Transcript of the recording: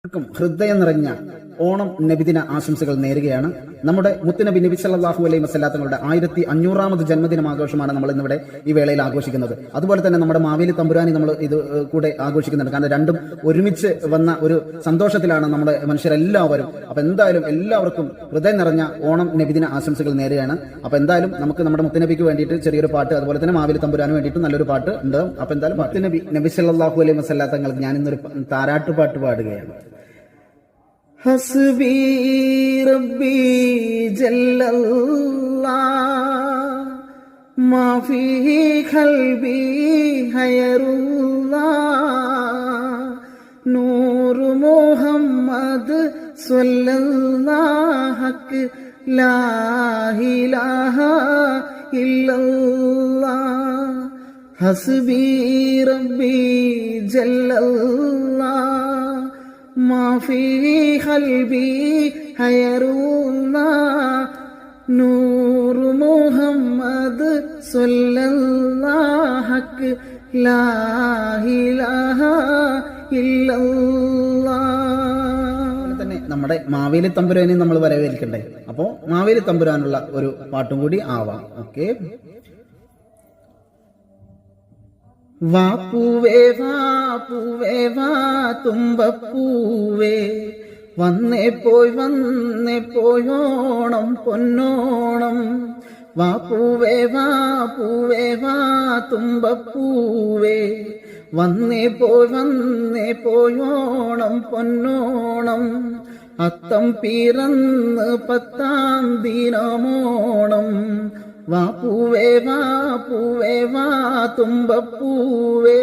ഹൃദയം നിറഞ്ഞ ഓണം നബിദിന ആശംസകൾ നേരുകയാണ്. നമ്മുടെ മുത്തുനബി നബി സല്ലല്ലാഹു അലൈഹി വസല്ലം തങ്ങളുടെ 1500ാമത് ജന്മദിനം ആഘോഷമാണ് നമ്മൾ ഇന്നിവിടെ ഈ വേളയിൽ ആഘോഷിക്കുന്നത്. അതുപോലെ തന്നെ നമ്മുടെ മാവേലി തമ്പുരാനി നമ്മൾ ഇത് കൂടെ ആഘോഷിക്കുന്നുണ്ട്. കാരണം രണ്ടും ഒരുമിച്ച് വന്ന ഒരു സന്തോഷത്തിലാണ് നമ്മുടെ മനുഷ്യരെല്ലാവരും. അപ്പൊ എന്തായാലും എല്ലാവർക്കും ഹൃദയം നിറഞ്ഞ ഓണം നബിദിന ആശംസകൾ നേരുകയാണ്. അപ്പൊ എന്തായാലും നമുക്ക് നമ്മുടെ മുത്തുനബിക്ക് വേണ്ടിയിട്ട് ചെറിയൊരു പാട്ട്, അതുപോലെ തന്നെ മാവേലി തമ്പുരാന് വേണ്ടിയിട്ട് നല്ലൊരു പാട്ട് ഉണ്ട്. അപ്പൊ എന്തായാലും മുത്തുനബി നബി സല്ലല്ലാഹു അലൈഹി വസല്ലം തങ്ങൾക്ക് ഞാൻ ഇന്നൊരു താരാട്ടുപാട്ട് പാടുകയാണ്. ഹസ്ബി റബ്ബി ജല്ലല്ലാഹ് മാ ഫീ ഖൽബി ഹയറുല്ലാഹ് നൂറു മുഹമ്മദ് സ്വല്ലല്ലാഹു ലാ ഇലാഹ ഇല്ലല്ലാഹ് ഹസ്ബി റബ്ബി ജല്ലല്ലാഹ് മാ ഫീ ഖൽബി ഹയറുല്ലാഹ് നൂറു മുഹമ്മദ് സ്വല്ലല്ലാഹു ലാ ഇലാഹ ഇല്ലല്ലാഹ്. തന്നെ നമ്മുടെ മാവേലി തമ്പുരാനെ നമ്മൾ വരവേൽക്കണ്ടേ? അപ്പോ മാവേലി തമ്പുരാനുള്ള ഒരു പാട്ടും കൂടി ആവാം. ഓക്കെ. വാ പൂവേ വാ പൂവേ വാ തുമ്പപ്പൂവേ വന്നേ പോയി ഓണം പൊന്നോണം. വാ പൂവേ വാ തുമ്പപ്പൂവേ വന്നേ പോയി ഓണം പൊന്നോണം. അത്തം പിറന്ന് 10ാം ദിനമോണം. വാ പൂവേ വാ തുമ്പപ്പൂവേ.